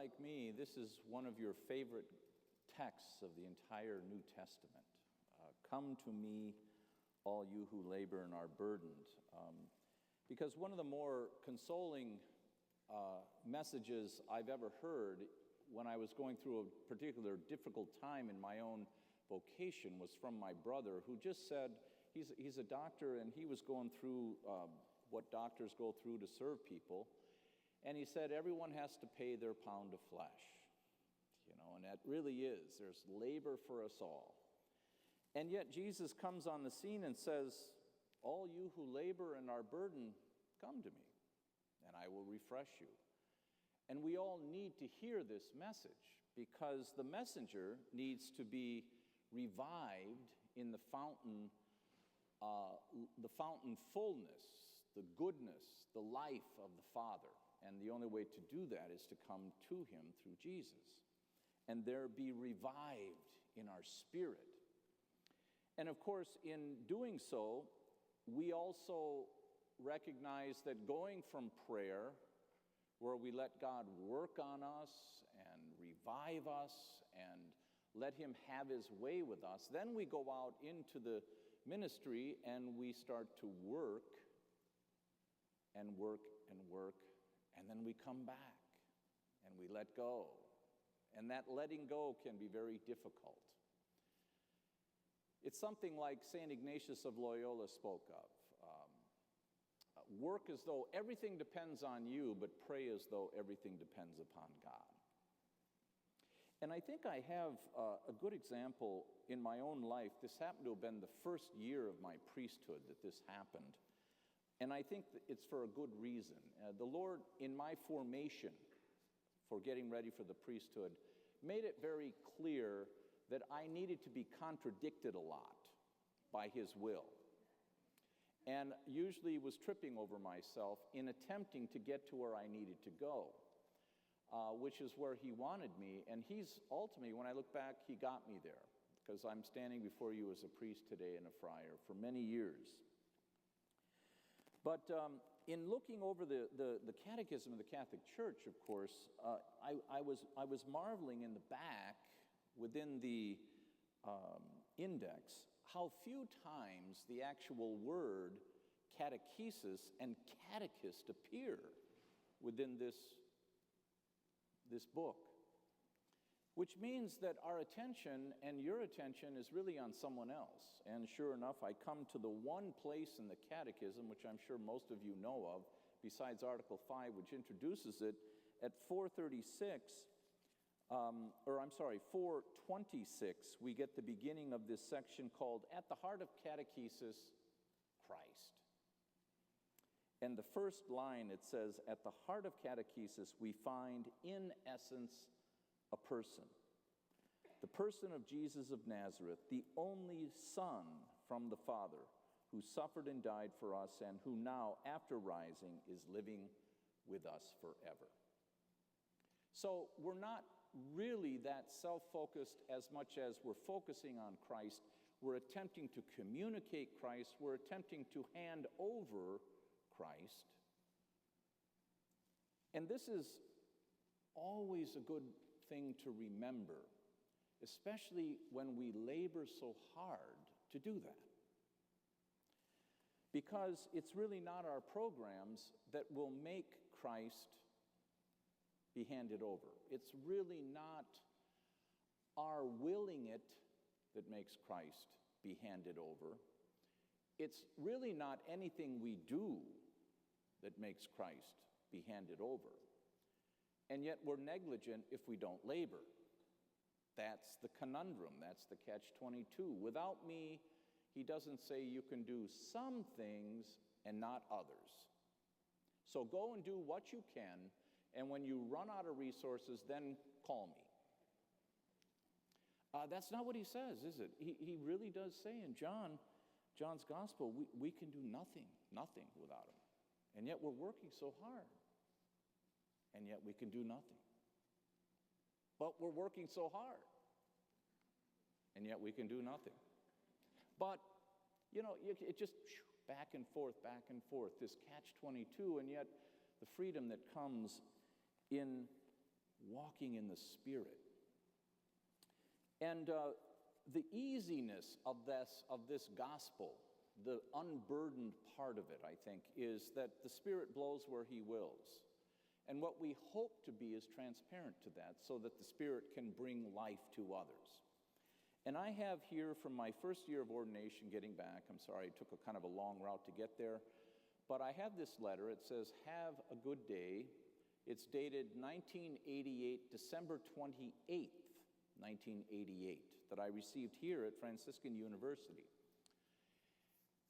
like me, this is one of your favorite texts of the entire New Testament. Come to me, all you who labor and are burdened. Because one of the more consoling messages I've ever heard when I was going through a particular difficult time in my own vocation was from my brother, who just said, he's a doctor, and he was going through what doctors go through to serve people. And he said, everyone has to pay their pound of flesh, and that really is. There's labor for us all. And yet Jesus comes on the scene and says, all you who labor and are burdened, come to me, and I will refresh you. And we all need to hear this message, because the messenger needs to be revived in the fountain fullness, the goodness, the life of the Father. And the only way to do that is to come to him through Jesus, and there be revived in our spirit. And of course, in doing so, we also recognize that going from prayer, where we let God work on us and revive us and let him have his way with us, then we go out into the ministry and we start to work and work and work. And then we come back and we let go. And that letting go can be very difficult. It's something like St. Ignatius of Loyola spoke of. Work as though everything depends on you, but pray as though everything depends upon God. And I think I have a good example in my own life. This happened to have been the first year of my priesthood that this happened. And I think that it's for a good reason. The Lord, in my formation for getting ready for the priesthood, made it very clear that I needed to be contradicted a lot by his will. And usually was tripping over myself in attempting to get to where I needed to go, which is where he wanted me. And he's ultimately, when I look back, he got me there, because I'm standing before you as a priest today and a friar for many years. But in looking over the Catechism of the Catholic Church, of course, I was marveling in the back within the index how few times the actual word catechesis and catechist appear within this book, which means that our attention and your attention is really on someone else. And sure enough, I come to the one place in the Catechism, which I'm sure most of you know of, besides Article 5, which introduces it, at 426, we get the beginning of this section called, At the Heart of Catechesis, Christ. And the first line, it says, at the heart of catechesis, we find, in essence, a person. The person of Jesus of Nazareth, the only Son from the Father, who suffered and died for us, and who now, after rising, is living with us forever. So we're not really that self-focused as much as we're focusing on Christ. We're attempting to communicate Christ. We're attempting to hand over Christ. And this is always a good thing to remember, especially when we labor so hard to do that. Because it's really not our programs that will make Christ be handed over. It's really not our willing it that makes Christ be handed over. It's really not anything we do that makes Christ be handed over. And yet we're negligent if we don't labor. That's the conundrum. That's the catch-22. Without me, he doesn't say you can do some things and not others. So go and do what you can, and when you run out of resources, then call me. That's not what he says, is it? He really does say in John's gospel, we can do nothing without him. And yet we're working so hard. And yet we can do nothing. But we're working so hard. And yet we can do nothing. But, it just back and forth, this catch-22, and yet the freedom that comes in walking in the Spirit. And the easiness of this gospel, the unburdened part of it, I think, is that the Spirit blows where He wills. And what we hope to be is transparent to that so that the Spirit can bring life to others. And I have here from my first year of ordination getting back, I'm sorry, it took a kind of a long route to get there, but I have this letter. It says, "Have a good day." It's dated 1988, December 28th, 1988, that I received here at Franciscan University.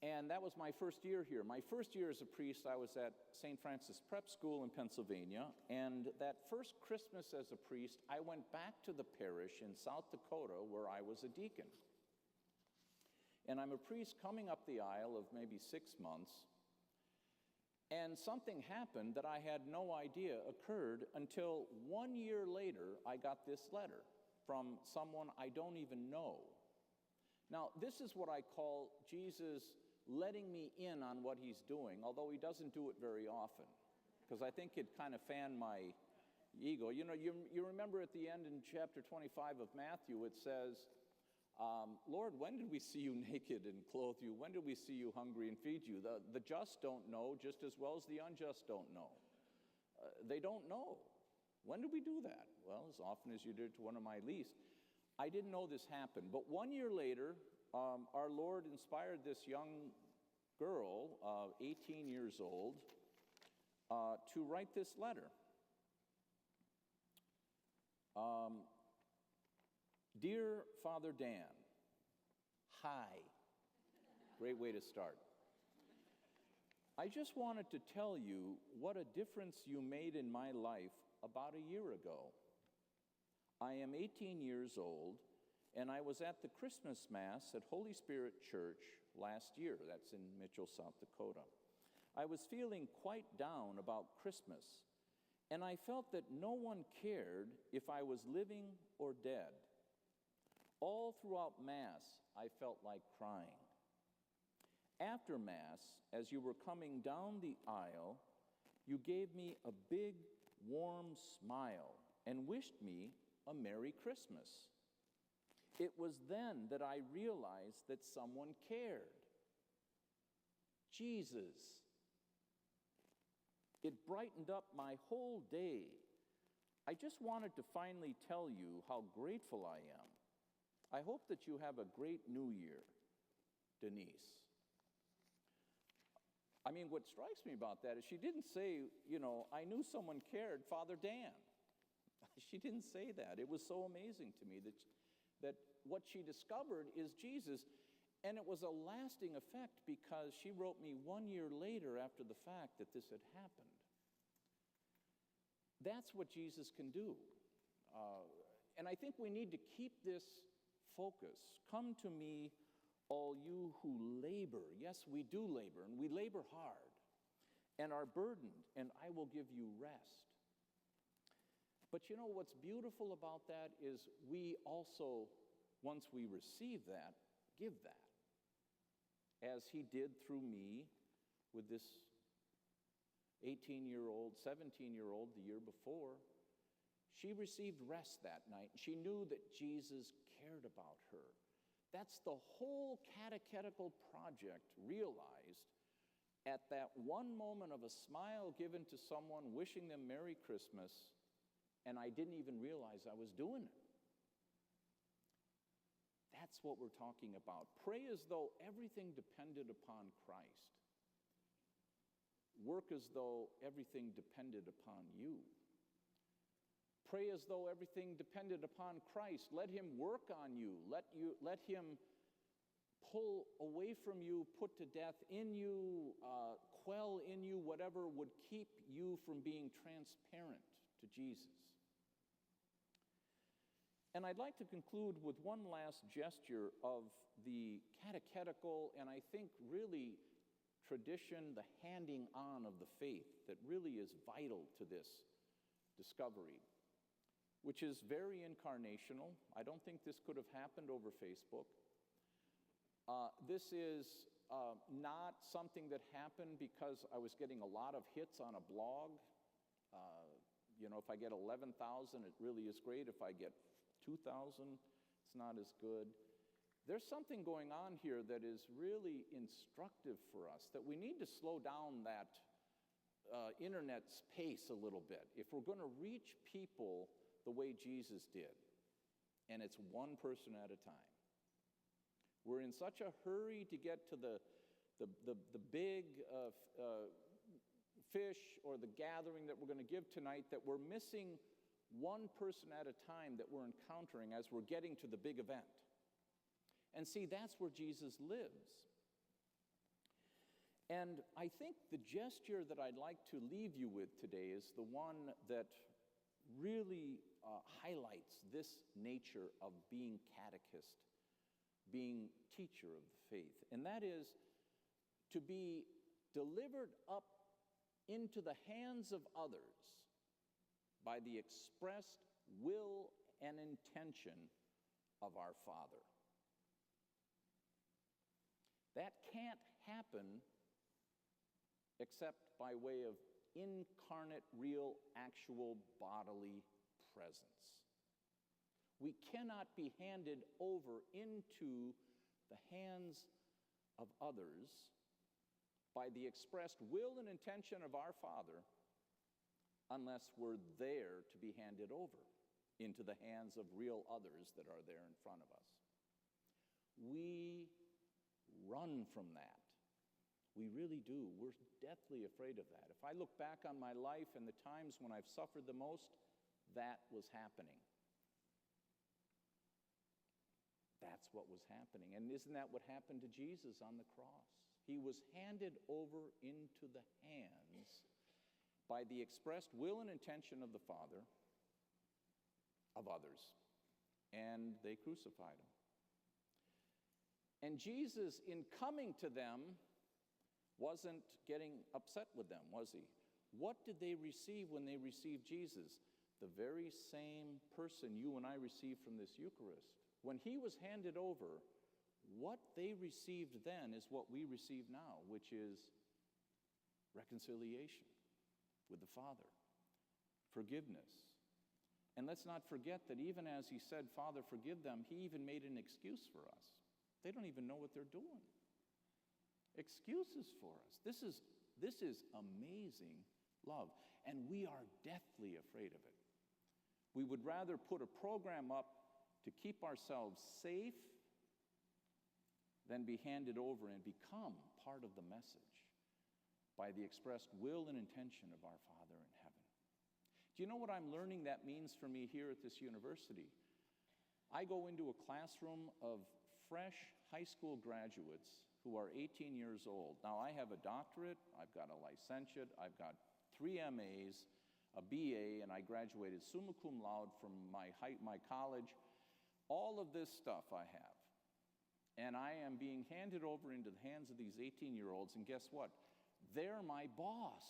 And that was my first year here. My first year as a priest, I was at St. Francis Prep School in Pennsylvania. And that first Christmas as a priest, I went back to the parish in South Dakota where I was a deacon. And I'm a priest coming up the aisle of maybe 6 months. And something happened that I had no idea occurred until 1 year later, I got this letter from someone I don't even know. Now, this is what I call Jesus letting me in on what He's doing, although He doesn't do it very often, because I think it kind of fanned my ego. You know, you remember at the end in chapter 25 of Matthew, it says, "Lord, when did we see you naked and clothe you? When did we see you hungry and feed you?" The just don't know just as well as the unjust don't know. They don't know. When did we do that? Well, as often as you did to one of my least. I didn't know this happened. But 1 year later, our Lord inspired this young girl, 18 years old, to write this letter. "Dear Father Dan," hi. Great way to start. "I just wanted to tell you what a difference you made in my life about a year ago. I am 18 years old, and I was at the Christmas Mass at Holy Spirit Church last year. That's in Mitchell, South Dakota. I was feeling quite down about Christmas, and I felt that no one cared if I was living or dead. All throughout Mass, I felt like crying. After Mass, as you were coming down the aisle, you gave me a big, warm smile and wished me a Merry Christmas. It was then that I realized that someone cared. Jesus. It brightened up my whole day. I just wanted to finally tell you how grateful I am. I hope that you have a great New Year, Denise." I mean, what strikes me about that is she didn't say, "I knew someone cared, Father Dan." She didn't say that. It was so amazing to me that what she discovered is Jesus. And it was a lasting effect because she wrote me 1 year later after the fact that this had happened. That's what Jesus can do. And I think we need to keep this focus. "Come to me, all you who labor." Yes, we do labor, and we labor hard, and are burdened, and I will give you rest. But you know what's beautiful about that is we also, once we receive that, give that. As He did through me with this 18-year-old, 17-year-old the year before. She received rest that night. She knew that Jesus cared about her. That's the whole catechetical project realized at that one moment of a smile given to someone wishing them Merry Christmas, and I didn't even realize I was doing it. That's what we're talking about. Pray as though everything depended upon Christ. Work as though everything depended upon you. Pray as though everything depended upon Christ. Let Him work on you. Let Him pull away from you, put to death in you, quell in you whatever would keep you from being transparent to Jesus. And I'd like to conclude with one last gesture of the catechetical and I think really tradition, the handing on of the faith that really is vital to this discovery, which is very incarnational. I don't think this could have happened over Facebook. This is not something that happened because I was getting a lot of hits on a blog. if I get 11,000, it really is great. If I get 2,000, it's not as good. There's something going on here that is really instructive for us, that we need to slow down that internet's pace a little bit if we're going to reach people the way Jesus did. And it's one person at a time. We're in such a hurry to get to the big fish or the gathering that we're going to give tonight that we're missing one person at a time that we're encountering as we're getting to the big event. And see, that's where Jesus lives. And I think the gesture that I'd like to leave you with today is the one that really highlights this nature of being catechist, being teacher of the faith. And that is to be delivered up into the hands of others by the expressed will and intention of our Father. That can't happen except by way of incarnate, real, actual bodily presence. We cannot be handed over into the hands of others by the expressed will and intention of our Father unless we're there to be handed over into the hands of real others that are there in front of us. We run from that. We really do. We're deathly afraid of that. If I look back on my life and the times when I've suffered the most, that was happening. That's what was happening. And isn't that what happened to Jesus on the cross? He was handed over into the hands by the expressed will and intention of the Father of others. And they crucified him. And Jesus, in coming to them, wasn't getting upset with them, was he? What did they receive when they received Jesus? The very same person you and I receive from this Eucharist. When he was handed over, what they received then is what we receive now, which is reconciliation with the Father, forgiveness. And let's not forget that even as he said, Father, forgive them, he even made an excuse for us. They don't even know what they're doing. Excuses for us. This is amazing love, and we are deathly afraid of it. We would rather put a program up to keep ourselves safe than be handed over and become part of the message by the expressed will and intention of our Father in heaven. Do you know what I'm learning that means for me here at this university? I go into a classroom of fresh high school graduates who are 18 years old. Now, I have a doctorate, I've got a licentiate, I've got 3 MAs, a BA, and I graduated summa cum laude from my college. All of this stuff I have. And I am being handed over into the hands of these 18-year-olds, and guess what? They're my boss.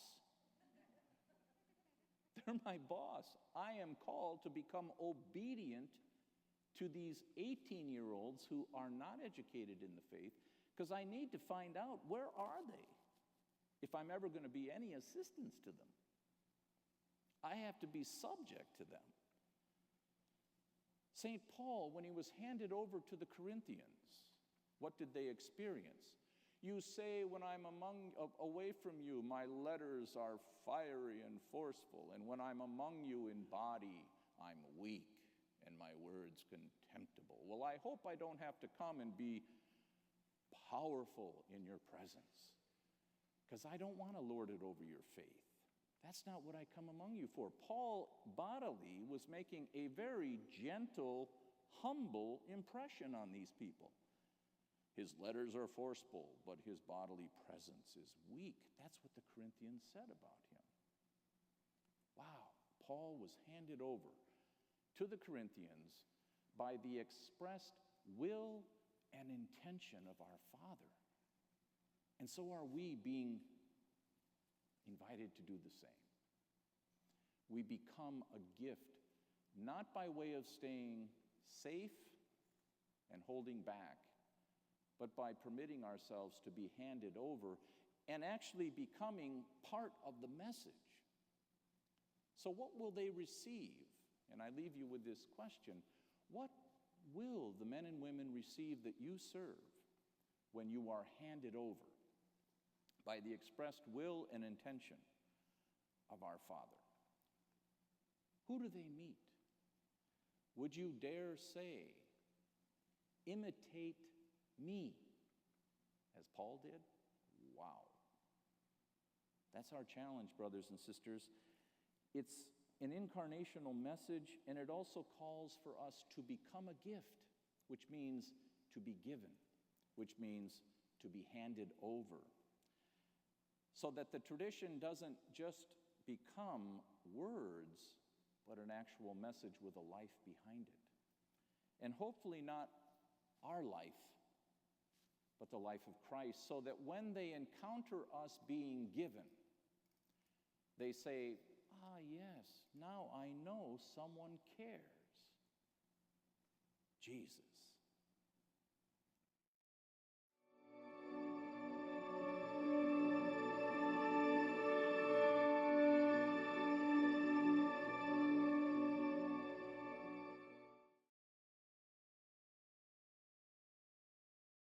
They're my boss. I am called to become obedient to these 18-year-olds who are not educated in the faith, because I need to find out, where are they if I'm ever going to be any assistance to them? I have to be subject to them. St. Paul, when he was handed over to the Corinthians, what did they experience? You say, when I'm away from you, my letters are fiery and forceful, and when I'm among you in body, I'm weak, and my words contemptible. Well, I hope I don't have to come and be powerful in your presence, because I don't want to lord it over your faith. That's not what I come among you for. Paul bodily was making a very gentle, humble impression on these people. His letters are forceful, but his bodily presence is weak. That's what the Corinthians said about him. Wow, Paul was handed over to the Corinthians by the expressed will and intention of our Father. And so are we being invited to do the same. We become a gift, not by way of staying safe and holding back, but by permitting ourselves to be handed over and actually becoming part of the message. So what will they receive? And I leave you with this question. What will the men and women receive that you serve when you are handed over by the expressed will and intention of our Father? Who do they meet? Would you dare say, imitate me, as Paul did? Wow. That's our challenge, brothers and sisters. It's an incarnational message, and it also calls for us to become a gift, which means to be given, which means to be handed over, so that the tradition doesn't just become words, but an actual message with a life behind it. And hopefully not our life, but the life of Christ, so that when they encounter us being given, they say, "Ah, yes, now I know someone cares. Jesus."